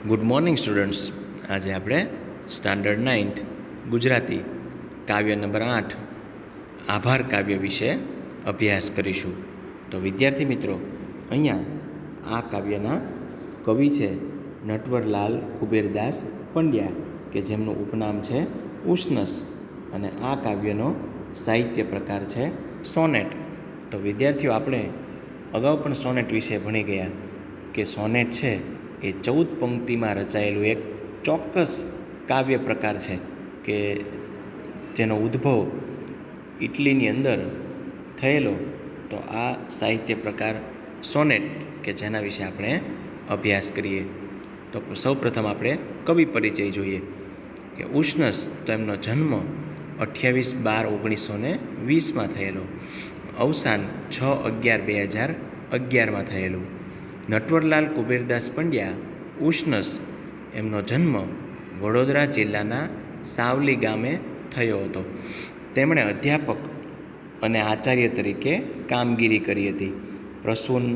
Good morning students. આજે આપણે standard 9th Gujarati કાવ્ય નંબર 8 આભાર કાવ્ય વિશે અભ્યાસ કરીશું. તો વિદ્યાર્થી મિત્રો, અહીંયા આ કાવ્યના કવિ છે નટવરલાલ કુબેરદાસ પંડ્યા, કે જેમનું ઉપનામ છે ઉષ્ણસ, અને આ કાવ્યનો સાહિત્ય પ્રકાર છે સોનેટ. તો વિદ્યાર્થીઓ, આપણે અગાઉ પણ સોનેટ વિશે ભણી ગયા કે સોનેટ છે એ 14 પંક્તિમાં રચાયેલું એક ચોક્કસ કાવ્ય પ્રકાર છે કે જેનો ઉદ્ભવ ઇટલીની અંદર થયેલો. તો આ સાહિત્ય પ્રકાર સોનેટ કે જેના વિશે આપણે અભ્યાસ કરીએ. તો સૌપ્રથમ આપણે કવિ પરિચય જોઈએ કે ઉષ્ણસ, તો એમનો જન્મ 28/12/1920 થયેલો, અવસાન 6/11/2011 થયેલું. નટવરલાલ કુબેરદાસ પંડ્યા ઉષ્ણસ, એમનો જન્મ વડોદરા જિલ્લાના સાવલી ગામે થયો હતો. તેમણે અધ્યાપક અને આચાર્ય તરીકે કામગીરી કરી હતી. પ્રસૂન,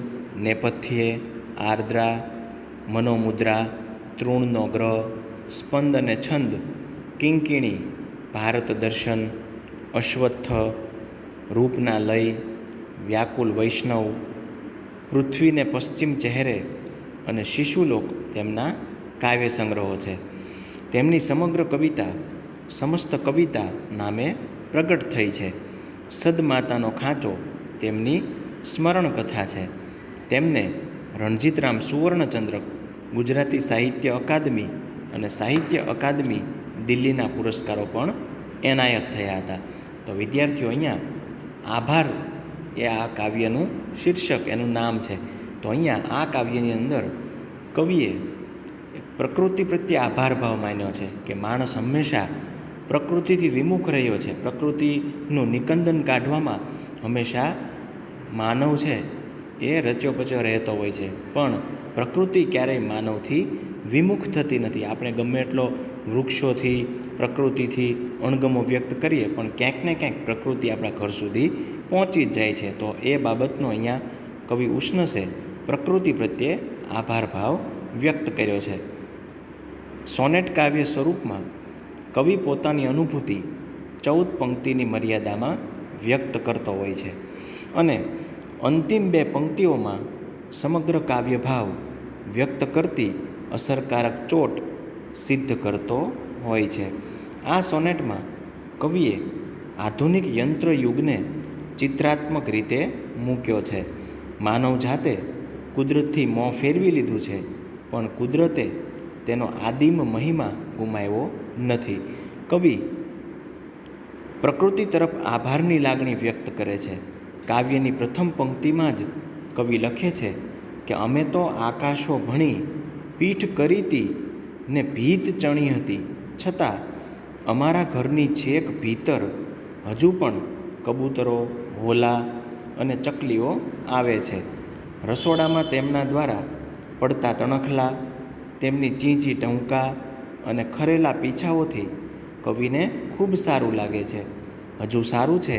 નેપથ્યે, આર્દ્રા, મનોમુદ્રા, તૃણનો ગ્રહ, સ્પંદ અને છંદ, કિંકિણી, ભારત દર્શન, અશ્વત્થ, રૂપના લય, વ્યાકુલ વૈષ્ણવ, પૃથ્વીને પશ્ચિમ ચહેરે અને શિશુલોક તેમના કાવ્ય સંગ્રહો છે. તેમની સમગ્ર કવિતા સમસ્ત કવિતા નામે પ્રગટ થઈ છે. સદમાતાનો ખાંચો તેમની સ્મરણ કથા છે. તેમને રણજીતરામ સુવર્ણચંદ્રક, ગુજરાતી સાહિત્ય અકાદમી અને સાહિત્ય અકાદમી દિલ્હીના પુરસ્કારો પણ એનાયત થયા હતા. તો વિદ્યાર્થીઓ, અહીંયા આભાર એ આ કાવ્યનું શીર્ષક, એનું નામ છે. તો અહીંયા આ કાવ્યની અંદર કવિએ પ્રકૃતિ પ્રત્યે આભાર ભાવ માન્યો છે કે માણસ હંમેશા પ્રકૃતિથી વિમુખ રહ્યો છે. પ્રકૃતિનું નિકંદન કાઢવામાં હંમેશા માનવ છે એ રચ્યો પચ્યો રહેતો હોય છે, પણ પ્રકૃતિ ક્યારેય માનવથી વિમુખ થતી નથી. આપણે ગમે એટલો વૃક્ષોથી, પ્રકૃતિથી અણગમો વ્યક્ત કરીએ, પણ ક્યાંક ને ક્યાંક પ્રકૃતિ આપણા ઘર સુધી પહોંચી જ જાય છે. તો એ બાબતનો અહીંયા કવિ ઉષ્ણસે પ્રકૃતિ પ્રત્યે આભાર ભાવ વ્યક્ત કર્યો છે. સોનેટ કાવ્ય સ્વરૂપમાં કવિ પોતાની અનુભૂતિ 14 પંક્તિની મર્યાદામાં વ્યક્ત કરતો હોય છે અને અંતિમ 2 પંક્તિઓમાં સમગ્ર કાવ્ય ભાવ વ્યક્ત કરતી અસરકારક ચોટ સિદ્ધ કરતો હોય છે. આ સોનેટમાં કવિએ આધુનિક યંત્રયુગને ચિત્રાત્મક રીતે મૂક્યો છે. માનવ જાતે કુદરતથી મોં ફેરવી લીધું છે, પણ કુદરતે તેનો આદિમ મહિમા ગુમાવ્યો નથી. કવિ પ્રકૃતિ તરફ આભારની લાગણી વ્યક્ત કરે છે. કાવ્યની પ્રથમ પંક્તિમાં જ કવિ લખે છે કે અમે તો આકાશો ભણી પીઠ કરીતી ને ભીત ચણી હતી, છતાં અમારા ઘરની છેક ભીતર હજુ પણ કબૂતરો, ભોલા અને ચકલીઓ આવે છે. રસોડામાં તેમના દ્વારા પડતા તણખલા, તેમની ચીંચી ટહુકા અને ખરેલા પીછાઓથી કવિને ખૂબ સારું લાગે છે. હજુ સારું છે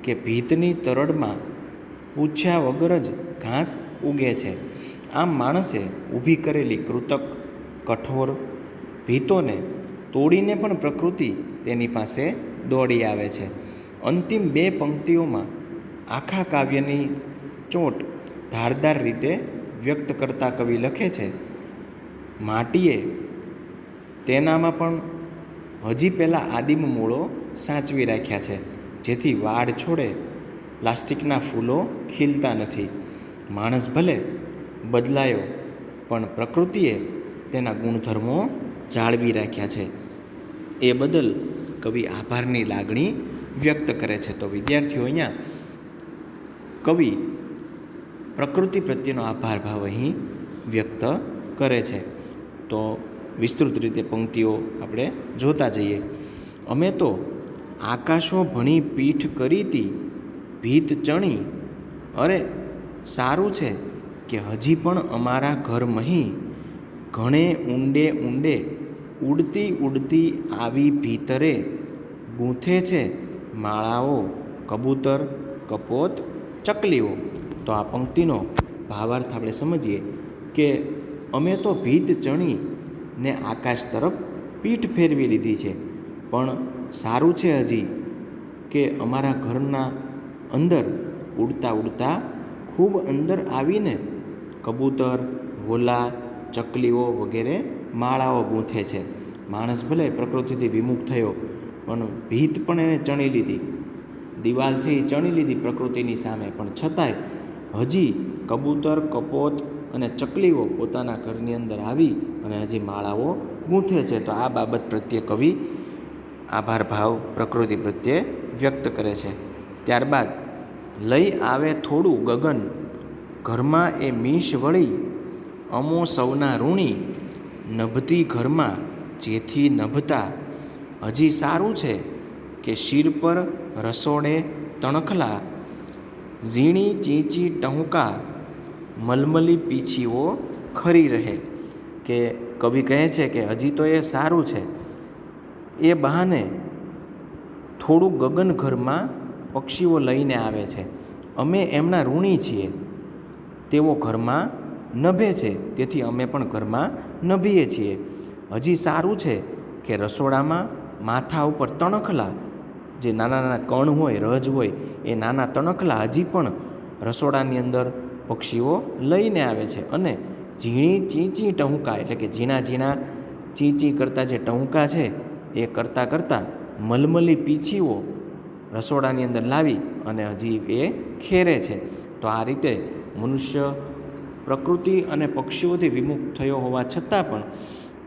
કે ભીતની તરડમાં પૂછ્યા વગર જ ઘાસ ઉગે છે. આમ માણસે ઊભી કરેલી કૃતક, કઠોર ભીતોને તોડીને પણ પ્રકૃતિ તેની પાસે દોડી આવે છે. અંતિમ 2 પંક્તિઓમાં આખા કાવ્યની ચોટ ધારદાર રીતે વ્યક્ત કરતા કવિ લખે છે, માટીએ તેનામાં પણ હજી પહેલાં આદિમ મૂળો સાચવી રાખ્યા છે, જેથી વાડ છોડે પ્લાસ્ટિકના ફૂલો ખીલતા નથી. માણસ ભલે બદલાયો, પણ પ્રકૃતિએ તેના ગુણધર્મો જાળવી રાખ્યા છે. એ બદલ કવિ આભારની લાગણી વ્યક્ત કરે છે. તો વિદ્યાર્થીઓ, અહીંયા કવિ પ્રકૃતિ પ્રત્યેનો આભાર ભાવ અહીં વ્યક્ત કરે છે. તો વિસ્તૃત રીતે પંક્તિઓ આપણે જોતા જઈએ. અમે તો આકાશો ભણી પીઠ કરીતી ભીત ચણી, અરે સારું છે કે હજી પણ અમારા ઘર મહી ઘણે ઊંડે ઊંડે ઉડતી ઉડતી આવી ભીતરે ગૂંથે છે માળાઓ, કબૂતર, કપોત, ચકલીઓ. તો આ પંક્તિનો ભાવાર્થ આપણે સમજીએ કે અમે તો ભીત ચણી ને આકાશ તરફ પીઠ ફેરવી લીધી છે. પણ સારું છે હજી કે અમારા ઘરના અંદર ઉડતા ઉડતા ખૂબ અંદર આવીને કબૂતર, વોલા, ચકલીઓ વગેરે માળાઓ ગૂંથે છે. માણસ ભલે પ્રકૃતિથી વિમુખ થયો, પણ ભીત પણ એને ચણી લીધી, દિવાલ છે એ ચણી લીધી પ્રકૃતિની સામે, પણ છતાંય હજી કબૂતર, કપોત અને ચકલીઓ પોતાના ઘરની અંદર આવી અને હજી માળાઓ ગૂંથે છે. તો આ બાબત પ્રત્યે કવિ આભાર ભાવ પ્રકૃતિ પ્રત્યે વ્યક્ત કરે છે. ત્યારબાદ લઈ આવે થોડું ગગન, ઘરમાં એ મીશ વળી, અમો સૌના ઋણી, નભતી ઘરમાં જેથી નભતા. હજી સારું છે કે શિર પર રસોડે તણખલા, ઝીણી ચીંચી ટહુકા, મલમલી પીછીઓ ખરી રહે. કે કવિ કહે છે કે હજી તો એ સારું છે, એ બહાને થોડું ગગન ઘરમાં પક્ષીઓ લઈને આવે છે, અમે એમના ઋણી છીએ, તેઓ ઘરમાં નભે છે, તેથી અમે પણ ઘરમાં નભીએ છીએ. હજી સારું છે કે રસોડામાં માથા ઉપર તણખલા, જે નાના નાના કણ હોય, રજ હોય, એ નાના તણખલા હજી પણ રસોડાની અંદર પક્ષીઓ લઈને આવે છે. અને ઝીણી ચીંચી ટહુકા, એટલે કે ઝીણા ઝીણા ચીંચી કરતા જે ટહુકા છે એ કરતાં કરતાં મલમલી પીછીઓ રસોડાની અંદર લાવી અને હજી એ ખેરે છે. તો આ રીતે મનુષ્ય પ્રકૃતિ અને પક્ષીઓથી વિમુખ થયો હોવા છતાં પણ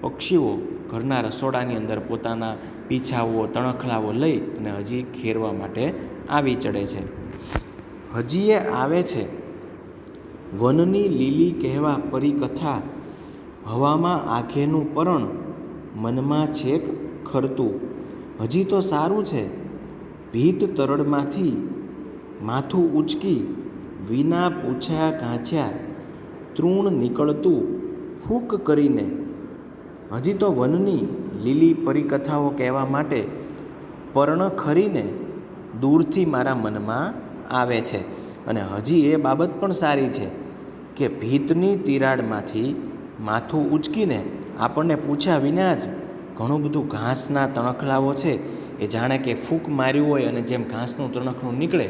પક્ષીઓ ઘરના રસોડાની અંદર પોતાના પીછાઓ, તણખલાઓ લઈ અને હજી ખેરવા માટે આવી ચડે છે. હજી એ આવે છે વનની લીલી કહેવા પરિકથા, હવામાં આઘેનું પરણ, મનમાં છેક ખરતું. હજી તો સારું છે ભીત તરડમાંથી માથું ઉચકી, વિના પૂછ્યા ગાંછ્યા તૃણ નીકળતું ફૂંક કરીને. હજી તો વનની લીલી પરિકથાઓ કહેવા માટે પર્ણ ખરીને દૂરથી મારા મનમાં આવે છે. અને હજી એ બાબત પણ સારી છે કે ભીતની તિરાડમાંથી માથું ઉચકીને આપણને પૂછ્યા વિના જ ઘણું બધું ઘાસના તણખલાઓ છે એ જાણે કે ફૂંક માર્યું હોય અને જેમ ઘાસનું તણખલું નીકળે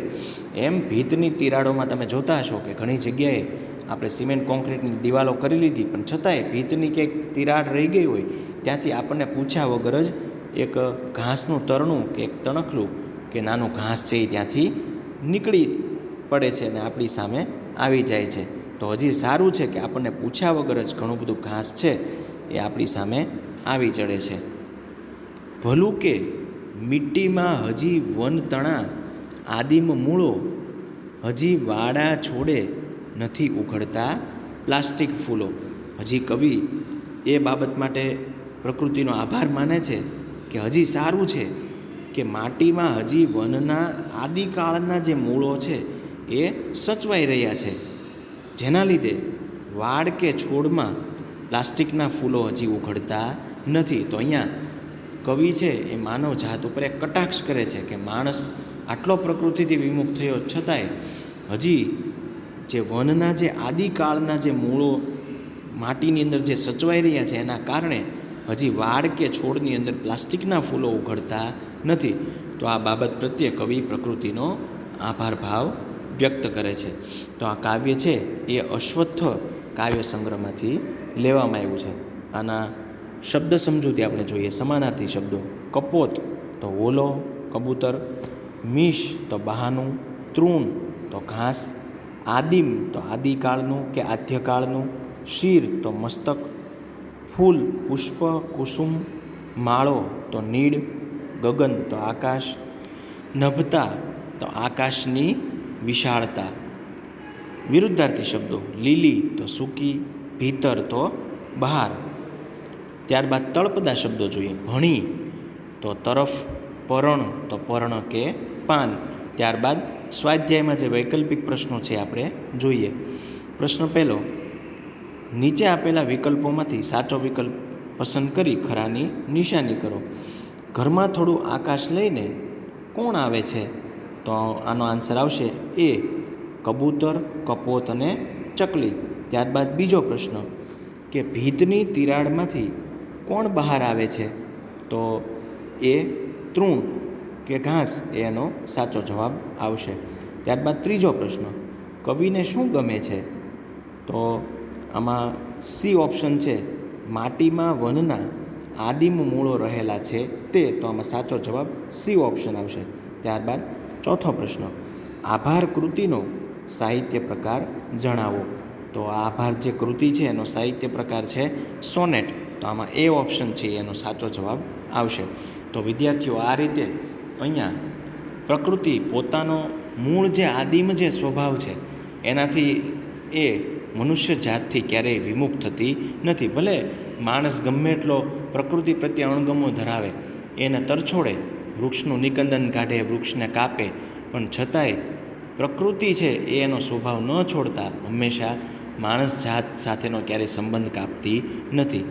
એમ ભીતની તિરાડોમાં તમે જોતા હશો કે ઘણી જગ્યાએ આપણે સિમેન્ટ કોન્ક્રીટની દિવાલો કરી લીધી, પણ છતાંય ભીતની ક્યાંક તિરાડ રહી ગઈ હોય ત્યાંથી આપણને પૂછ્યા વગર જ એક ઘાસનું તરણું કે એક તણખલું કે નાનું ઘાસ છે એ ત્યાંથી નીકળી પડે છે અને આપણી સામે આવી જાય છે. તો હજી સારું છે કે આપણને પૂછ્યા વગર જ ઘણું બધું ઘાસ છે એ આપણી સામે આવી ચડે છે. ભલું કે મિટ્ટીમાં હજી વન તણા, આદિમ મૂળો, હજી વાડા છોડે નથી ઉઘડતા પ્લાસ્ટિક ફૂલો. હજી કવિ એ બાબત માટે પ્રકૃતિનો આભાર માને છે કે હજી સારું છે કે માટીમાં હજી વનના આદિકાળના જે મૂળો છે એ સચવાઈ રહ્યા છે, જેના લીધે વાડ કે છોડમાં પ્લાસ્ટિકના ફૂલો હજી ઉઘડતા નથી. તો અહીંયા કવિ છે એ માનવ જાત ઉપર એક કટાક્ષ કરે છે કે માણસ આટલો પ્રકૃતિથી વિમુખ થયો છતાંય હજી જે વનના જે આદિકાળના જે મૂળો માટીની અંદર જે સચવાઈ રહ્યા છે એના કારણે હજી વાડ કે છોડની અંદર પ્લાસ્ટિકના ફૂલો ઉઘડતા નથી. તો આ બાબત પ્રત્યે કવિ પ્રકૃતિનો આભાર ભાવ વ્યક્ત કરે છે. તો આ કાવ્ય છે એ અશ્વત્થ કાવ્ય સંગ્રહમાંથી લેવામાં આવ્યું છે. આના શબ્દ સમજૂતી આપણે જોઈએ. સમાનાર્થી શબ્દો: કપોત તો ઓલો, કબૂતર; મીશ તો બહાનું; તૃણ તો ઘાસ; આદિમ તો આદિકાળનું કે આદ્યકાળનું; શિર તો મસ્તક; ફૂલ, પુષ્પ, કુસુમ; માળો તો નીડ; ગગન તો આકાશ; નભતા તો આકાશની વિશાળતા. વિરુદ્ધાર્થી શબ્દો: લીલી તો સૂકી; ભીતર તો બહાર. ત્યારબાદ તળપદા શબ્દો જોઈએ. ભણી તો તરફ; પરણ તો પર્ણ કે પાન. ત્યારબાદ સ્વાધ્યાયમાં જે વૈકલ્પિક પ્રશ્નો છે આપણે જોઈએ. પ્રશ્ન પહેલો: નીચે આપેલા વિકલ્પોમાંથી સાચો વિકલ્પ પસંદ કરી ખરાની નિશાની કરો. ઘરમાં થોડું આકાશ લઈને કોણ આવે છે? તો આનો આન્સર આવશે એ, કબૂતર, કપોત અને ચકલી. ત્યારબાદ બીજો પ્રશ્ન કે ભીતની તિરાડમાંથી કોણ બહાર આવે છે? તો એ તૃણ કે ઘાસ એનો સાચો જવાબ આવશે. ત્યારબાદ ત્રીજો પ્રશ્ન, કવિને શું ગમે છે? તો આમાં સી ઓપ્શન છે, માટીમાં વનના આદિમ મૂળો રહેલા છે તે. તો આમાં સાચો જવાબ સી ઓપ્શન આવશે. ત્યારબાદ ચોથો પ્રશ્ન, આભાર કૃતિનો સાહિત્ય પ્રકાર જણાવો. તો આ આભાર જે કૃતિ છે એનો સાહિત્ય પ્રકાર છે સોનેટ. તો આમાં એ ઓપ્શન છે એનો સાચો જવાબ આવશે. તો વિદ્યાર્થીઓ, આ રીતે અહીંયા પ્રકૃતિ પોતાનો મૂળ જે આદિમ જે સ્વભાવ છે એનાથી એ મનુષ્ય જાતથી ક્યારેય વિમુખ થતી નથી. ભલે માણસ ગમે એટલો પ્રકૃતિ પ્રત્યે અણગમો ધરાવે, એને તરછોડે, વૃક્ષનું નિકંદન કાઢે, વૃક્ષને કાપે, પણ છતાંય પ્રકૃતિ છે એ એનો સ્વભાવ ન છોડતા હંમેશા માણસ જાત સાથેનો ક્યારેય સંબંધ કાપતી નથી.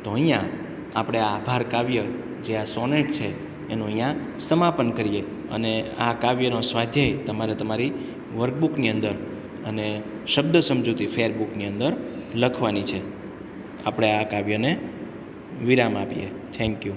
તો અહીંયા આપણે આ આભાર કાવ્ય જે આ સોનેટ છે એનું અહીંયા સમાપન કરીએ. અને આ કાવ્યનો સ્વાધ્યાય તમારે તમારી વર્કબુકની અંદર અને શબ્દ સમજૂતી ફેરબુકની અંદર લખવાની છે. આપણે આ કાવ્યને વિરામ આપીએ. Thank you.